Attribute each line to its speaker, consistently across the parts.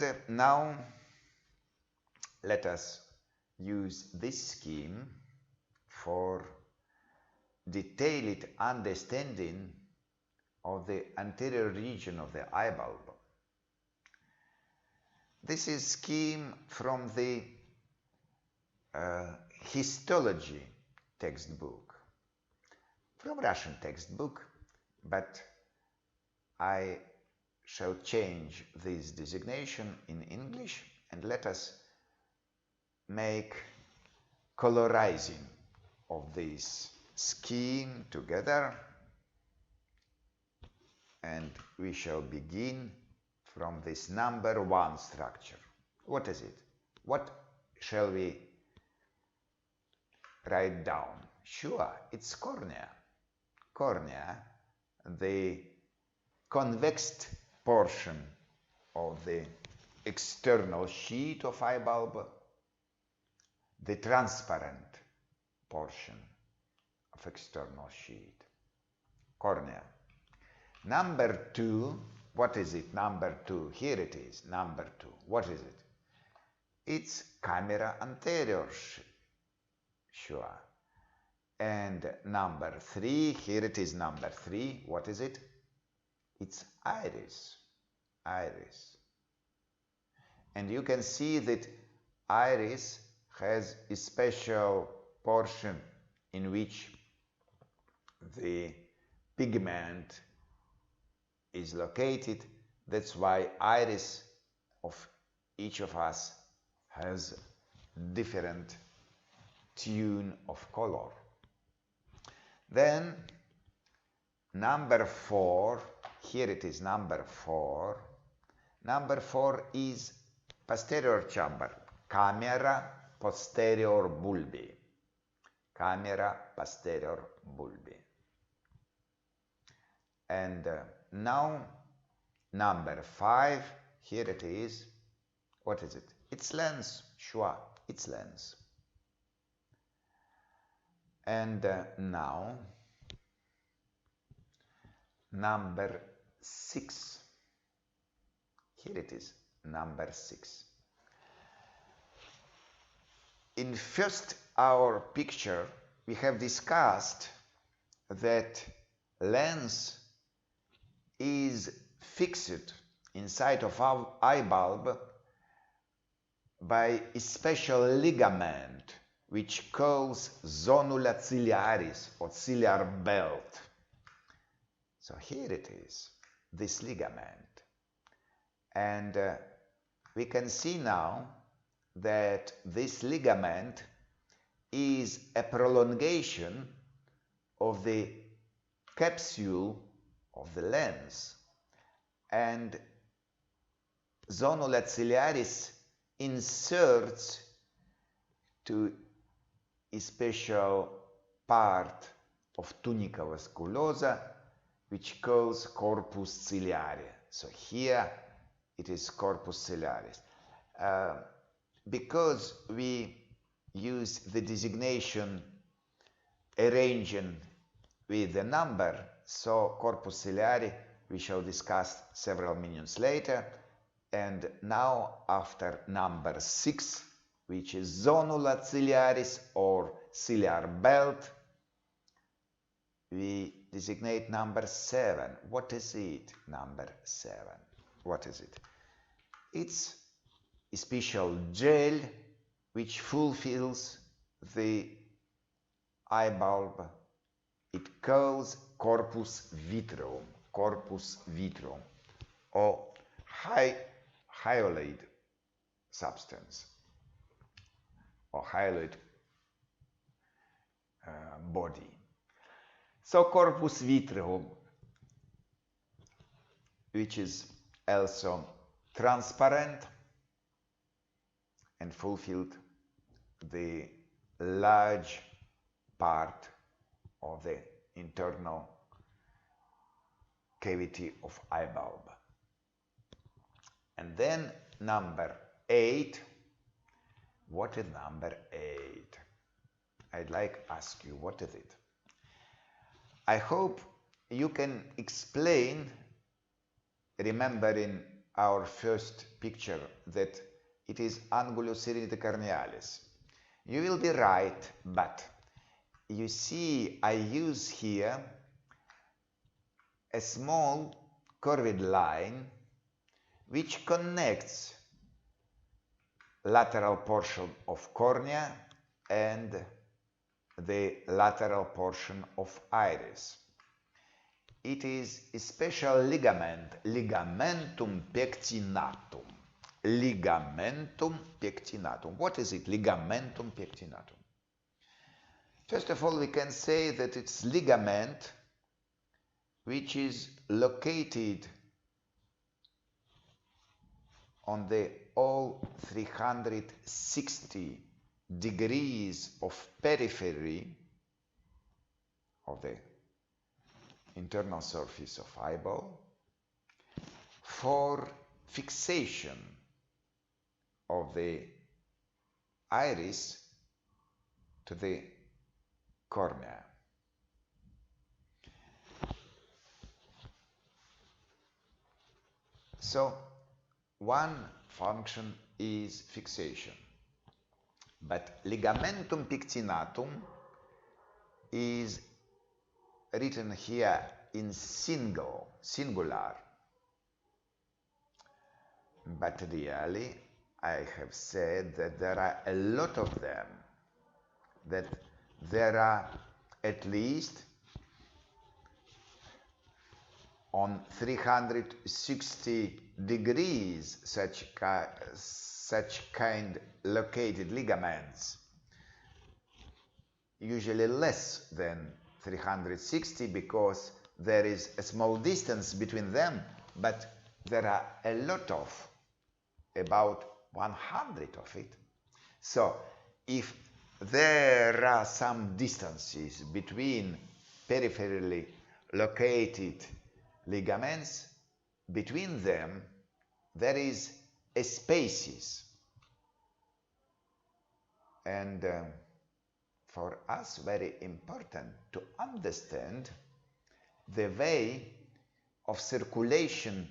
Speaker 1: And now let us use this scheme for detailed understanding of the anterior region of the eye bulb. This is scheme from the histology textbook, from Russian textbook, but I shall change this designation in English and let us make colorizing of this scheme together, and we shall begin from this number 1 structure. What is it? What shall we write down? Sure, it's cornea. Cornea, the convex portion of the external sheet of eye bulb, the transparent portion of external sheet. Cornea. Number 2, what is it? Number 2, here it is, number 2. What is it? It's camera anterior, sure. And number 3, here it is, number 3, what is it? It's iris, iris. And you can see that iris has a special portion in which the pigment is located. That's why iris of each of us has different tune of color. Then number 4, here it is, number 4. Number 4 is posterior chamber, camera posterior bulbi, camera posterior bulbi. And now number 5, here it is. What is it? It's lens, sure, it's lens. And now number 6, here it is, number 6. In first our picture we have discussed that lens is fixed inside of our eye bulb by a special ligament which calls zonula ciliaris or ciliar belt. So here it is, this ligament. And we can see now that this ligament is a prolongation of the capsule of the lens, and zonula ciliaris inserts to a special part of tunica vasculosa which calls corpus ciliary. So here it is corpus ciliaris. Because we use the designation arranging with the number, so corpus ciliary we shall discuss several minutes later. And now after number 6, which is zonula ciliaris or ciliar belt, we designate number 7. What is it? Number 7. What is it? It's a special gel which fulfills the eye bulb. It calls corpus vitreum, or hyaloid substance or hyaloid body. So corpus vitreum, which is also transparent and fulfilled the large part of the internal cavity of eye bulb. And then number 8. What is number 8? I'd like to ask you, what is it? I hope you can explain, remembering our first picture that it is angulus irritacornealis. You will be right, but you see I use here a small curved line which connects lateral portion of cornea and the lateral portion of iris. It is a special ligament, ligamentum pectinatum. Ligamentum pectinatum. What is it, ligamentum pectinatum? First of all, we can say that it's ligament which is located on the all 360 degrees of periphery of the internal surface of eyeball for fixation of the iris to the cornea. So one function is fixation, but ligamentum pectinatum is written here in singular, but really I have said that there are a lot of them, that there are at least on 360 degrees such kind located ligaments, usually less than 360 because there is a small distance between them, but there are a lot of, about 100 of it. So if there are some distances between peripherally located ligaments, between them there is a spaces, and for us very important to understand the way of circulation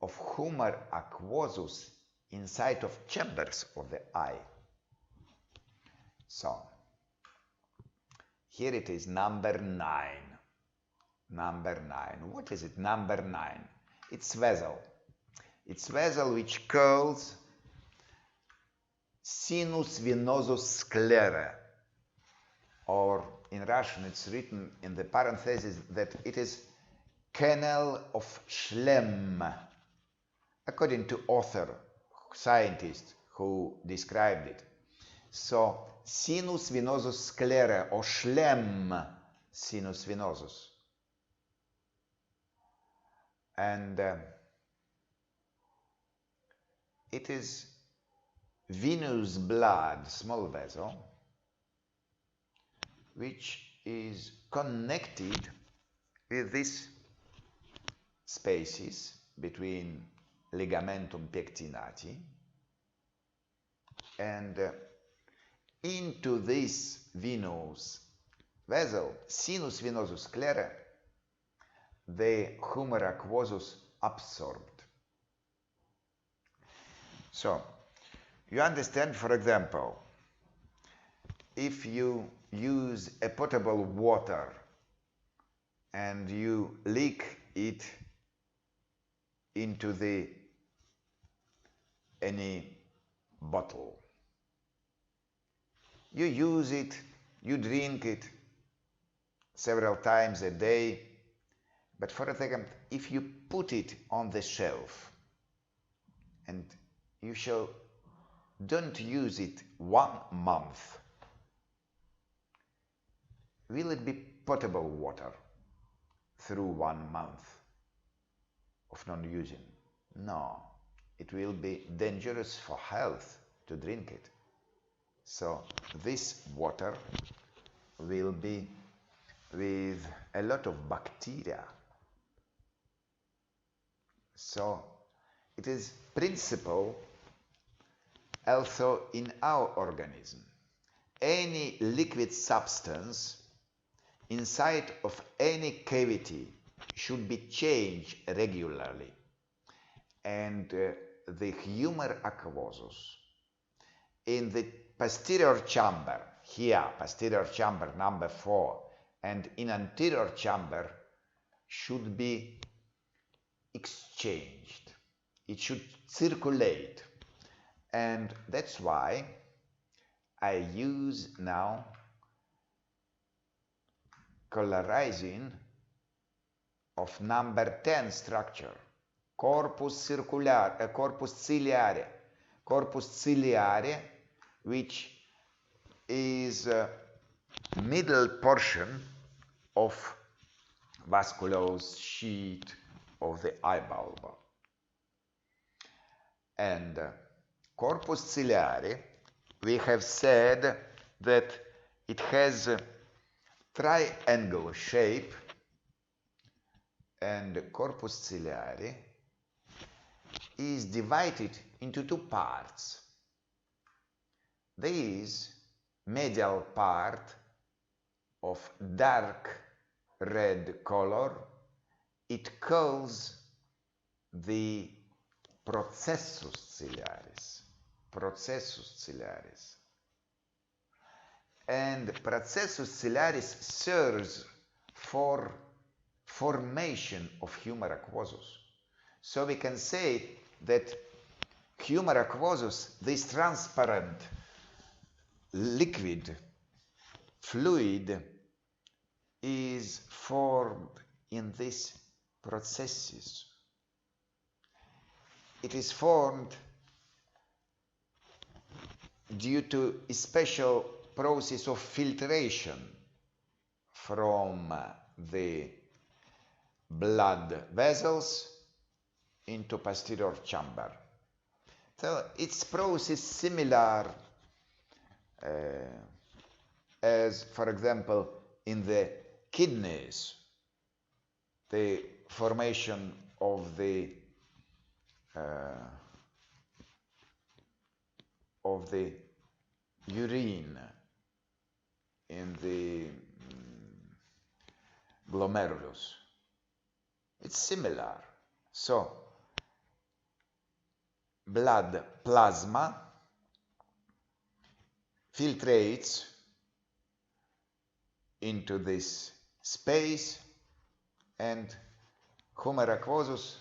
Speaker 1: of humor aquosus inside of chambers of the eye. So here it is, number 9. Number 9. What is it? Number 9. It's vessel. It's vessel which curls sinus venosus sclera, or in Russian it's written in the parenthesis that it is canal of Schlemm, according to author, scientist who described it. So sinus venosus sclera, or Schlemm sinus venosus. And it is venous blood, small vessel, which is connected with these spaces between ligamentum pectinati, and into this venous vessel, sinus venosus sclera, the humor aquosus absorbed. So you understand, for example, if you use a potable water and you leak it into any bottle, you use it, you drink it several times a day, but for a second, if you put it on the shelf and you don't use it 1 month, will it be potable water through 1 month of non-using? No, it will be dangerous for health to drink it. So this water will be with a lot of bacteria. So it is principle also in our organism. Any liquid substance inside of any cavity should be changed regularly. and the humor aquosus. In the posterior chamber, here, posterior chamber number 4, and in anterior chamber should be exchanged. It should circulate. And that's why I use now colorizing of number 10 structure, corpus ciliare, which is middle portion of vasculose sheet of the eye bulb. And corpus ciliare, we have said that it has a triangle shape, and corpus ciliare is divided into two parts. There is medial part of dark red color. It calls the processus ciliaris. And processus ciliaris serves for formation of humor aquosus. So we can say that humor aquosus, this transparent liquid fluid, is formed in these processes. It is formed due to a special process of filtration from the blood vessels into posterior chamber. So its process similar as, for example, in the kidneys, the formation of the urine in the glomerulus. It's similar. So, blood plasma filtrates into this space, and humor aquosus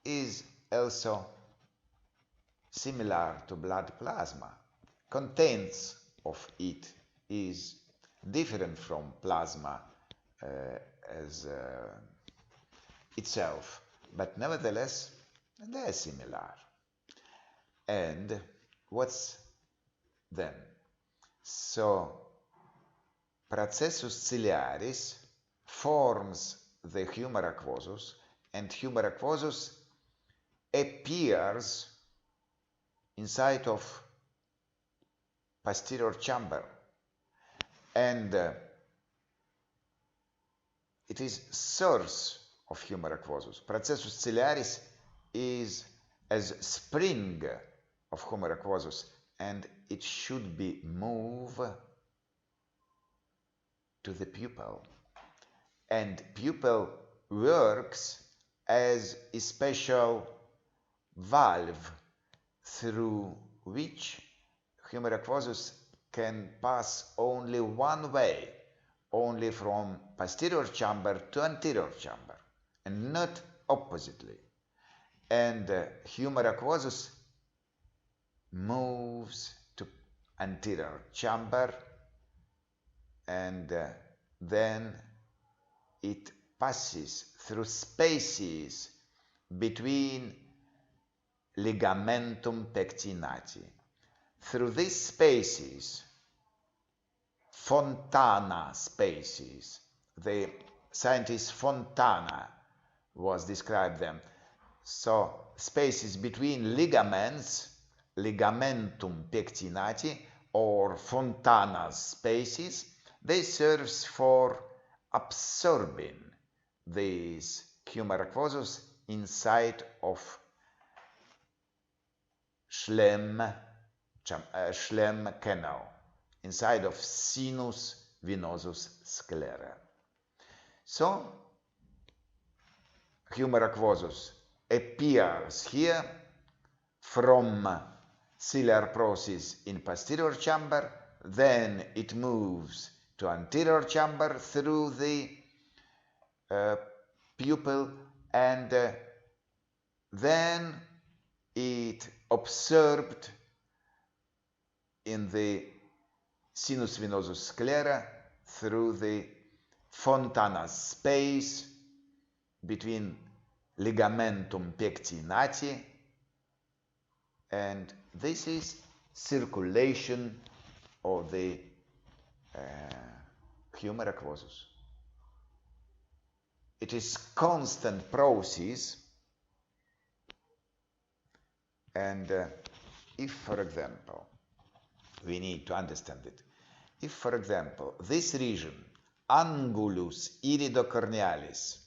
Speaker 1: is also similar to blood plasma. Contents of it is different from plasma itself, but nevertheless they are similar. And what's then? So processus ciliaris forms the humor aquosus, and humor aquosus appears inside of posterior chamber, and it is source of humor aquosus. Processus ciliaris is as spring of humor aquosus, and it should be moved to the pupil. And pupil works as a special valve through which humor aquosus can pass only one way, only from posterior chamber to anterior chamber, and not oppositely. And humor aquosus moves to anterior chamber, and then it passes through spaces between ligamentum pectinati. Through these spaces, Fontana spaces, the scientist Fontana was described them. So spaces between ligaments, ligamentum pectinati, or Fontana's spaces, they serve for absorbing these humor aquosus inside of Schlemm canal, inside of sinus venosus sclera. So humor aquosus appears here from ciliary process in posterior chamber, then it moves to anterior chamber through the pupil, and then it observed in the sinus venosus sclera through the fontana space between ligamentum pectinati, and this is circulation of the humor aquosus. It is constant process, and if, for example, we need to understand it. If, for example, this region, angulus iridocornealis,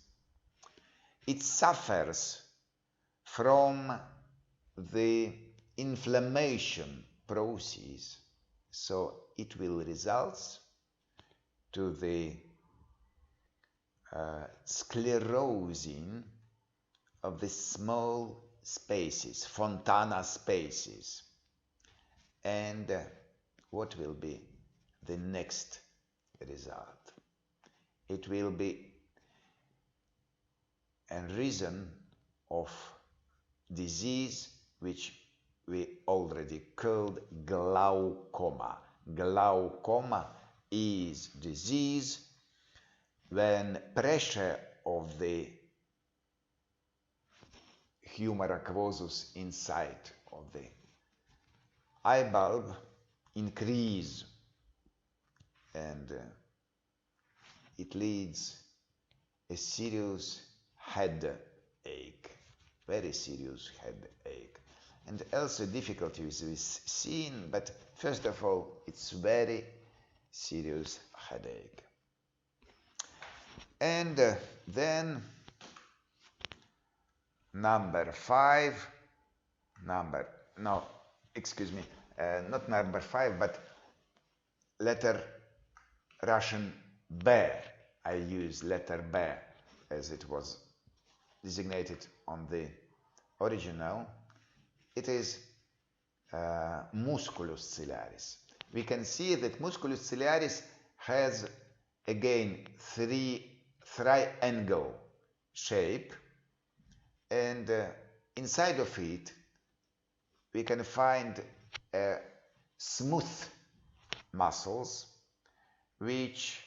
Speaker 1: it suffers from the inflammation process, so it will result to the sclerosing of the small spaces, fontana spaces. And what will be the next result? It will be a reason of disease which we already called glaucoma. Glaucoma is disease when pressure of the humor aquosus inside of the eye bulb increase, and it leads a serious headache, very serious headache, and also difficulties with seeing, but first of all, it's very serious headache. And then number 5, not number 5, but letter Russian B. I use letter B as it was designated on the original. It is musculus ciliaris. We can see that musculus ciliaris has again triangle shape, and inside of it we can find smooth muscles which,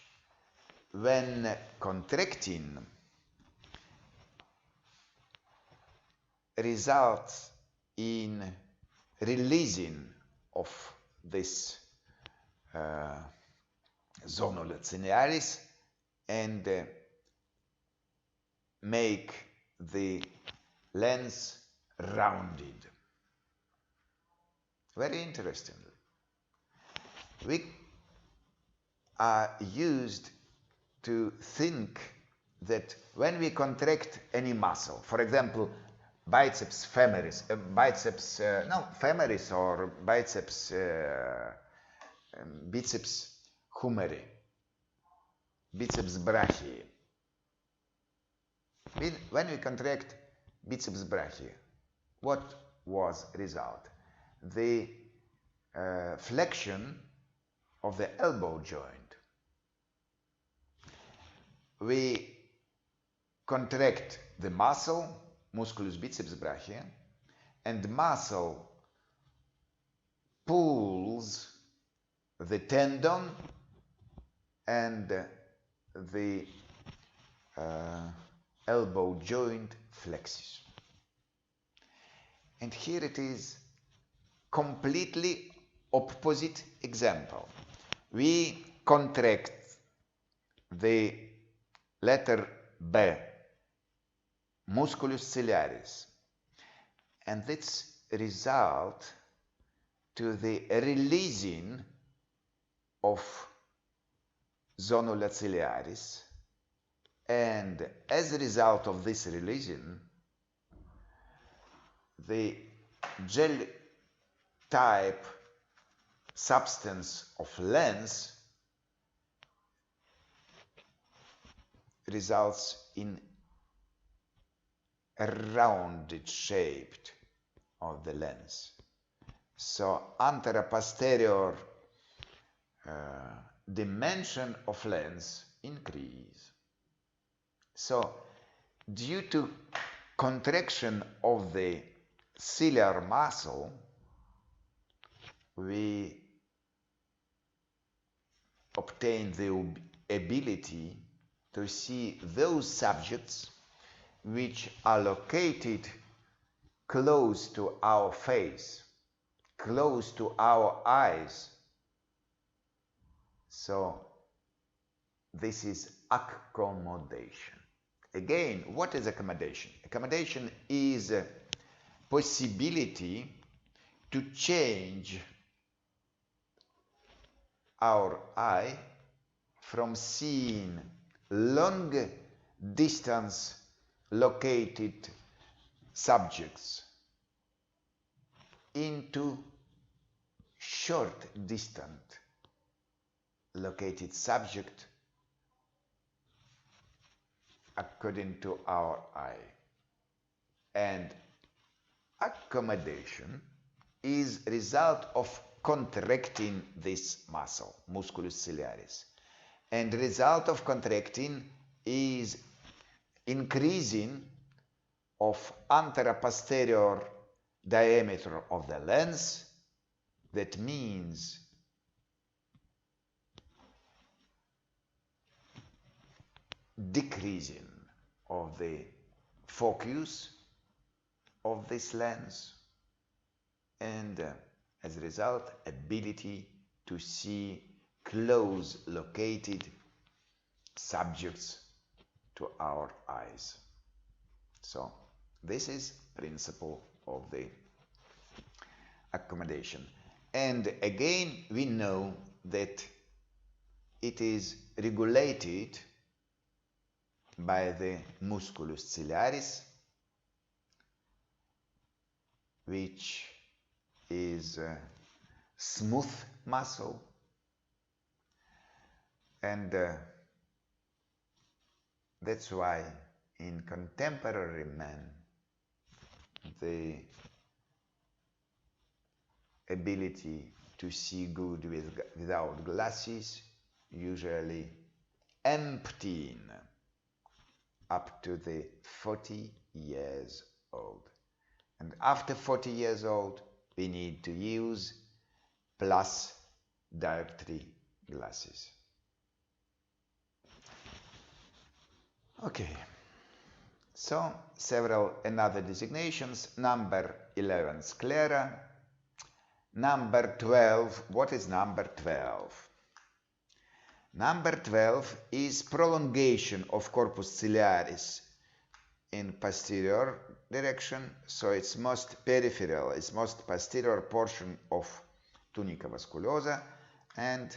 Speaker 1: when contracting, results in releasing of this zonula cinealis and make the lens rounded. Very interesting. We are used to think that when we contract any muscle, for example, biceps femoris, femoris or biceps, biceps humeri, biceps brachii. When we contract biceps brachii, what was result? The flexion of the elbow joint. We contract the muscle, musculus biceps brachii, and the muscle pulls the tendon and the elbow joint flexes. And here it is completely opposite example. We contract the letter B, musculus ciliaris, and this result to the releasing of zonula ciliaris, and as a result of this releasing, the gel type substance of lens results in rounded shaped of the lens. So anterior-posterior dimension of lens increase. So due to contraction of the ciliary muscle, we obtain the ability to see those subjects which are located close to our face, close to our eyes. So this is accommodation. Again, what is accommodation? Accommodation is a possibility to change our eye from seeing long distance located subjects into short distant located subject according to our eye. And accommodation is result of contracting this muscle, musculus ciliaris. And result of contracting is increasing of anterior-posterior diameter of the lens. That means decreasing of the focus of this lens, and as a result, ability to see close located subjects to our eyes. So this is principle of the accommodation. And again, we know that it is regulated by the musculus ciliaris, which is a smooth muscle, and that's why in contemporary men the ability to see good without glasses usually emptying up to the 40 years old. And after 40 years old, we need to use plus dioptry glasses. Okay, so several another designations. Number 11, sclera. Number 12, what is number 12? Number 12 is prolongation of corpus ciliaris in posterior direction, so it's most peripheral, it's most posterior portion of tunica vasculosa, and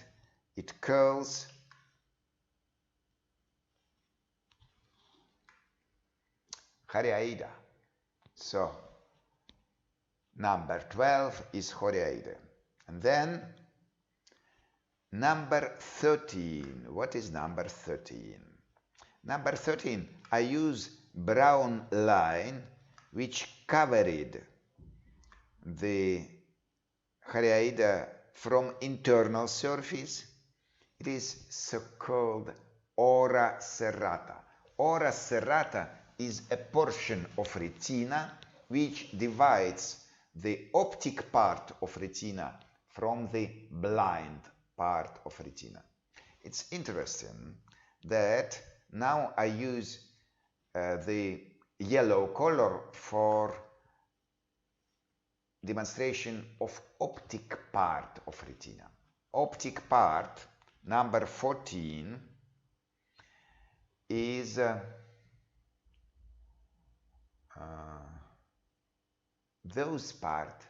Speaker 1: it curls chorioida. So number 12 is chorioida. And then number 13. What is number 13? Number 13, I use brown line which covered the chorioida from internal surface. It is so-called ora serrata. Ora serrata is a portion of retina which divides the optic part of retina from the blind part of retina. It's interesting that now I use the yellow color for demonstration of optic part of retina. Optic part, number 14, is those parts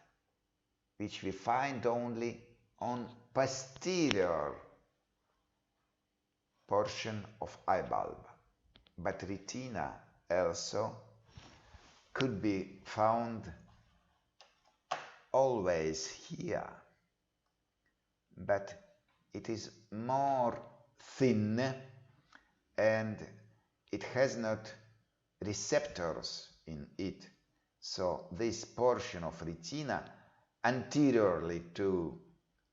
Speaker 1: which we find only on posterior portion of eye bulb, but retina also could be found always here, but it is more thin and it has not receptors in it. So this portion of retina anteriorly to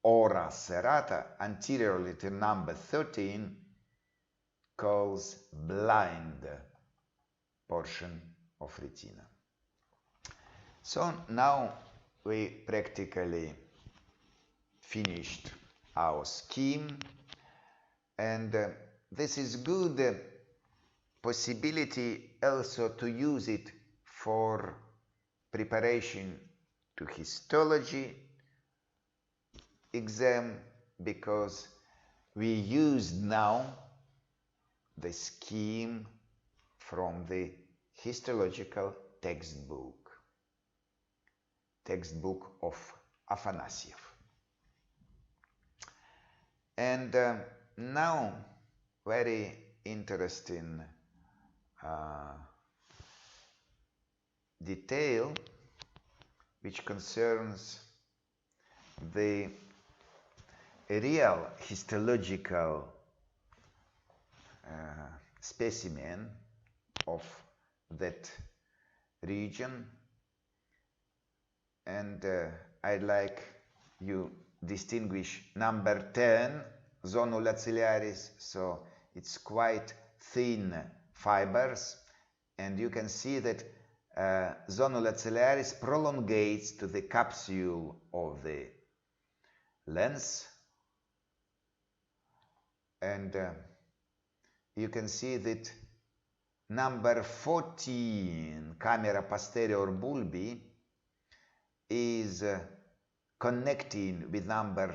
Speaker 1: ora serrata, anteriorly to number 13, calls blind portion of retina. So now we practically finished our scheme, and this is good possibility also to use it for preparation to histology exam, because we use now the scheme from the histological textbook of Afanasiev. And now very interesting detail which concerns the real histological specimen of that region, and I'd like you distinguish number 10, zonula ciliaris. So it's quite thin fibers, and you can see that zonula ciliaris prolongates to the capsule of the lens, and you can see that number 14, camera posterior bulbi, is connecting with number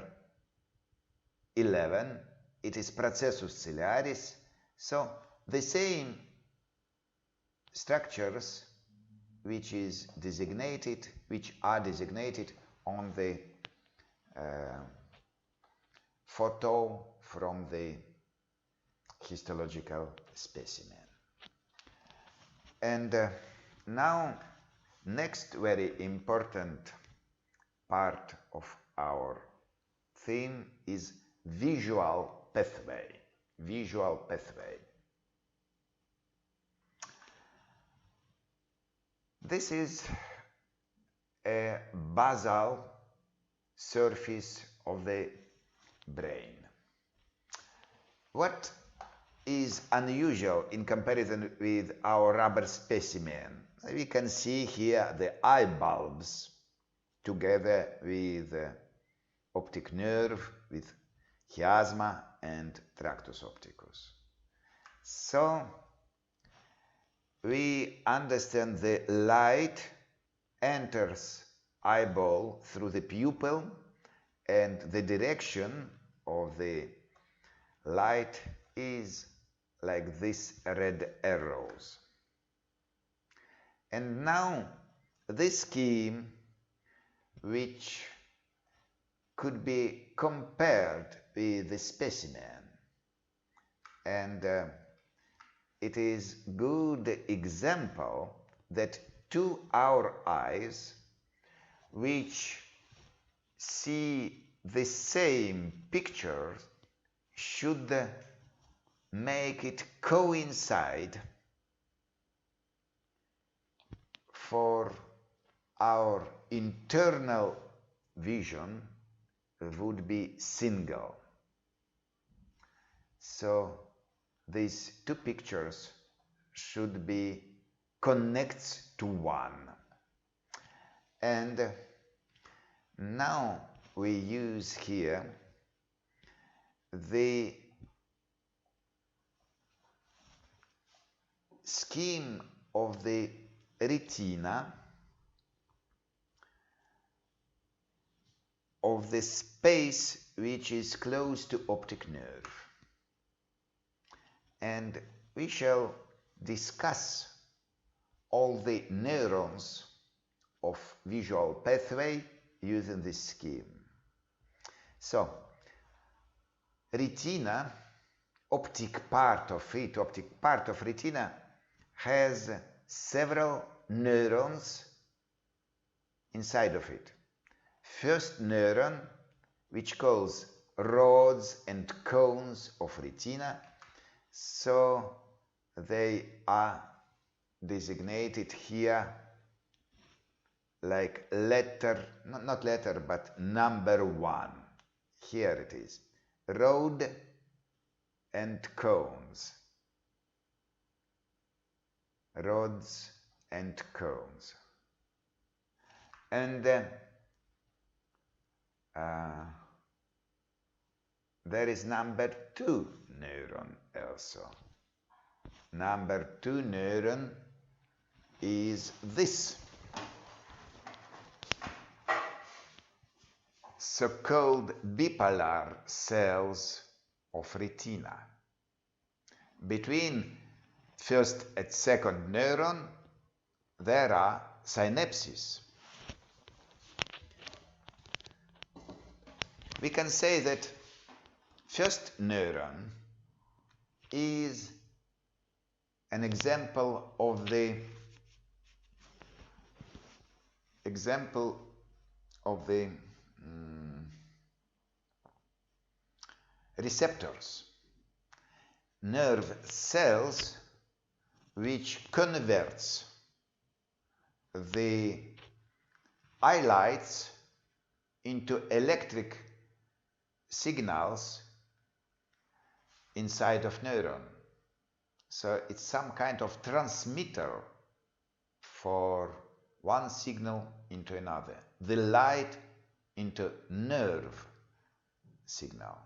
Speaker 1: 11. It is processus ciliaris. So the same structures which are designated on the photo from the histological specimen. And now next very important part of our theme is visual pathway. Visual pathway. This is a basal surface of the brain. What is unusual in comparison with our rubber specimen? We can see here the eye bulbs together with optic nerve, with chiasma and tractus opticus. So we understand the light enters eyeball through the pupil, and the direction of the light is like these red arrows. And now this scheme, which could be compared with the specimen, and it is good example that to our eyes, which see the same picture, should make it coincide for our internal vision would be single. So these two pictures should be connects to one. And now we use here the scheme of the retina of the space which is close to optic nerve. And we shall discuss all the neurons of visual pathway using this scheme. So, retina, optic part of retina has several neurons inside of it. First neuron, which calls rods and cones of retina, so they are designated here like letter, not letter, but number 1. Here it is. Rod and cones. Rods and cones. And there is number 2 neuron also. Number 2 neuron is this, so-called bipolar cells of retina. Between first and second neuron, there are synapses. We can say that first neuron is an example of the receptors, nerve cells, which converts the highlights into electric signals inside of neuron. So it's some kind of transmitter for one signal into another, the light into nerve signal.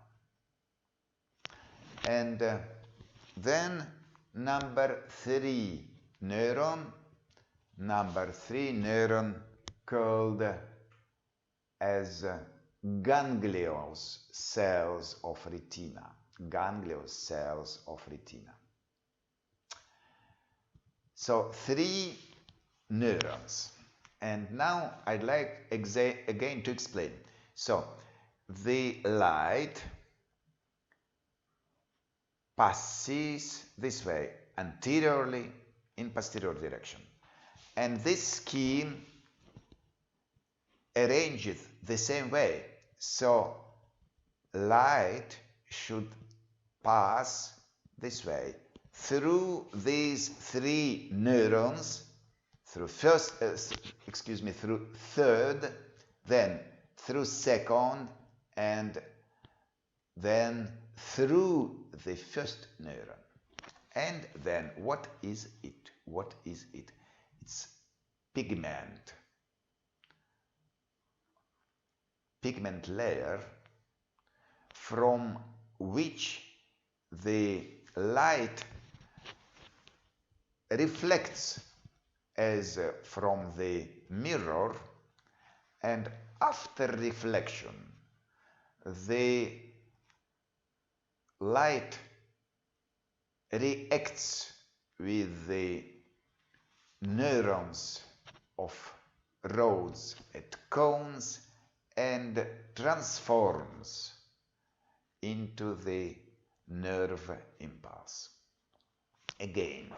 Speaker 1: And then number 3 neuron called as ganglios cells of retina. Ganglios cells of retina. So 3 neurons. And now I'd like again to explain. So the light passes this way, anteriorly in posterior direction. And this scheme arranges the same way. So light should pass this way through these 3 neurons, through through third, then through second, and then through the first neuron. And then what is it? What is it? It's pigment. Pigment layer from which the light reflects as from the mirror, and after reflection the light reacts with the neurons of rods and cones and transforms into the nerve impulse. Again,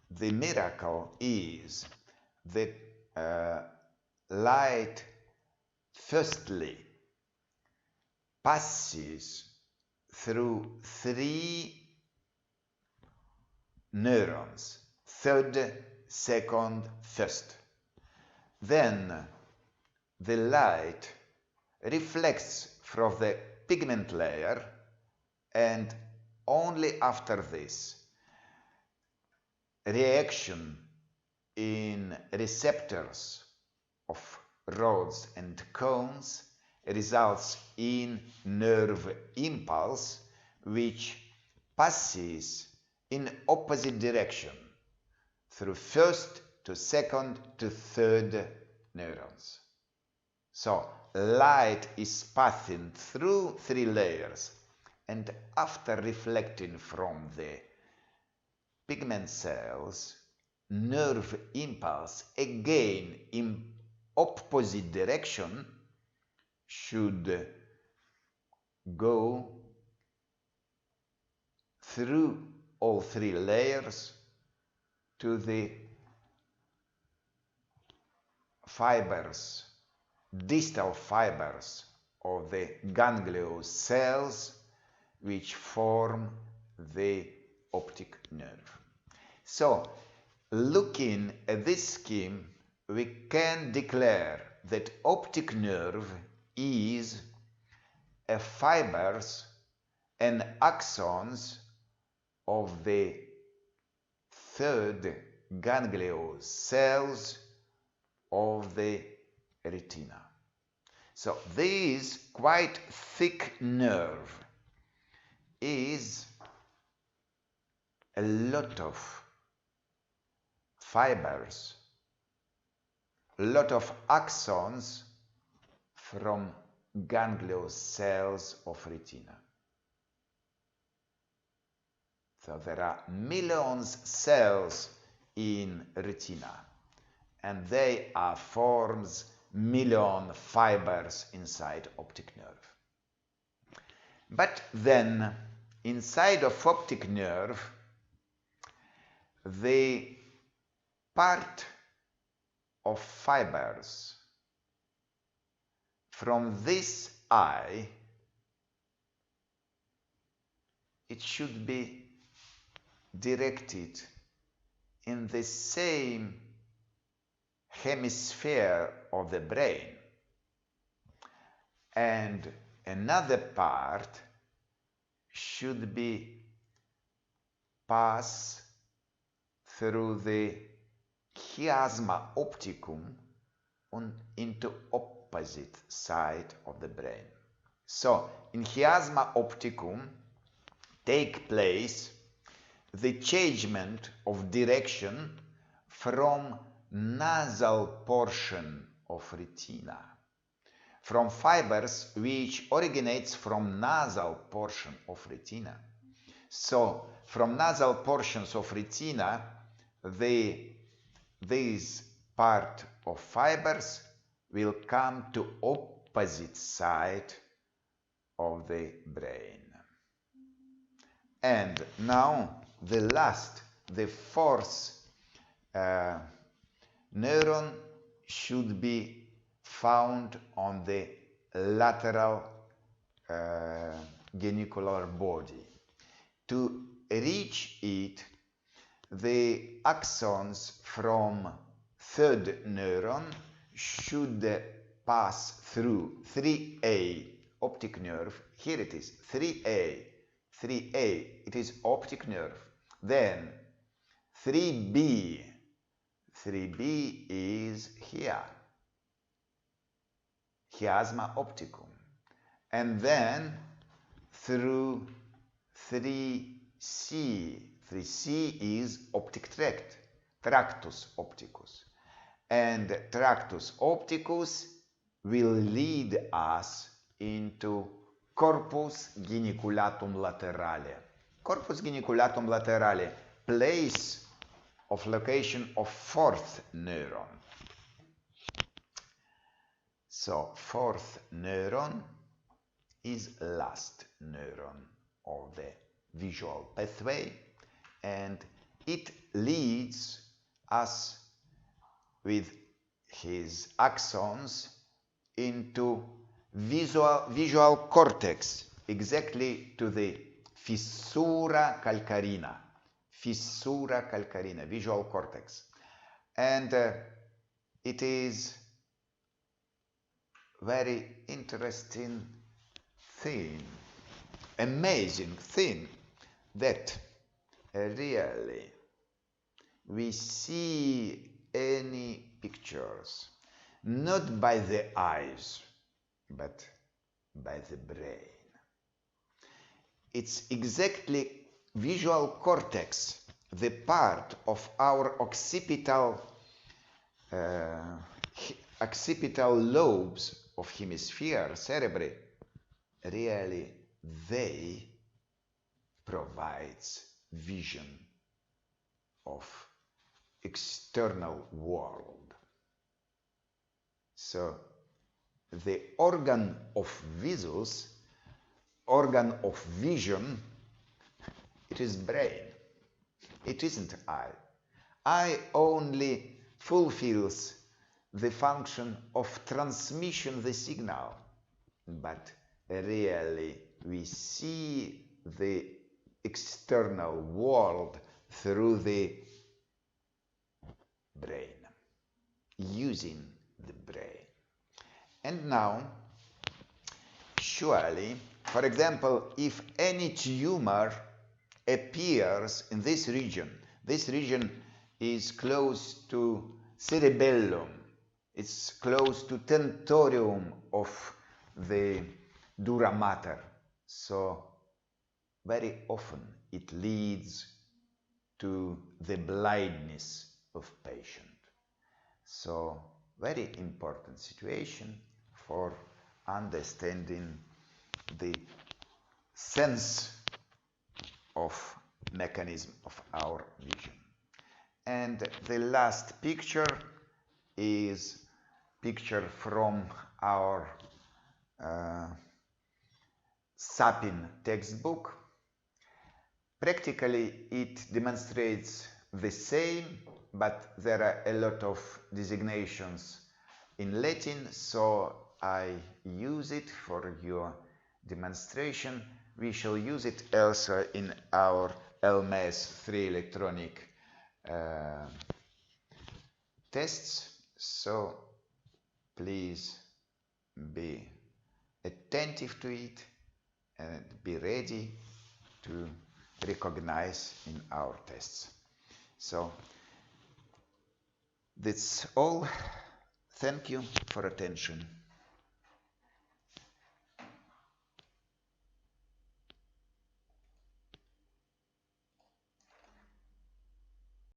Speaker 1: the miracle is that light firstly passes through 3 neurons, third, second, first. Then the light reflects from the pigment layer, and only after this reaction in receptors of rods and cones results in nerve impulse, which passes in opposite direction through first to second to third neurons. So light is passing through 3 layers, and after reflecting from the pigment cells, nerve impulse again in opposite direction should go through all 3 layers to the fibers, distal fibers of the ganglion cells, which form the optic nerve. So looking at this scheme, we can declare that optic nerve is a fibers and axons of the third ganglion cells of the retina. So this quite thick nerve is a lot of fibers, a lot of axons from ganglion cells of retina. So there are millions cells in retina, and they are forms million fibers inside optic nerve. But then inside of optic nerve, the part of fibers from this eye, it should be directed in the same hemisphere of the brain, and another part should be pass through the chiasma opticum into opposite side of the brain. So in chiasma opticum take place the changement of direction from nasal portion of retina, from fibers which originates from nasal portion of retina. So from nasal portions of retina, this part of fibers will come to opposite side of the brain. And now the fourth neuron should be found on the lateral genicular body. To reach it, the axons from third neuron should pass through 3A optic nerve. Here it is, 3A, it is optic nerve. Then 3B is here, chiasma opticum. And then through 3C is optic tract, tractus opticus. And tractus opticus will lead us into corpus geniculatum laterale. Corpus geniculatum laterale, place of location of fourth neuron. So fourth neuron is last neuron of the visual pathway, and it leads us with his axons into visual cortex, exactly to the fissura calcarina, visual cortex. And it is very interesting thing, amazing thing, that really we see any pictures not by the eyes but by the brain. It's exactly visual cortex, the part of our occipital lobes of hemisphere cerebri, really they provides vision of external world. So the organ of visus, organ of vision, it is brain. It isn't eye. Eye only fulfills the function of transmission the signal, but really we see the external world through the brain, using the brain. And now, surely, for example, if any tumor appears in this region is close to cerebellum, it's close to tentorium of the dura mater, so very often it leads to the blindness of patient. So very important situation for understanding the sense of mechanism of our vision. And the last picture is picture from our Sapin textbook. Practically it demonstrates the same, but there are a lot of designations in Latin, so I use it for your demonstration. We shall use it also in our LMS 3 electronic tests, so please be attentive to it and be ready to recognize in our tests. So that's all. Thank you for attention.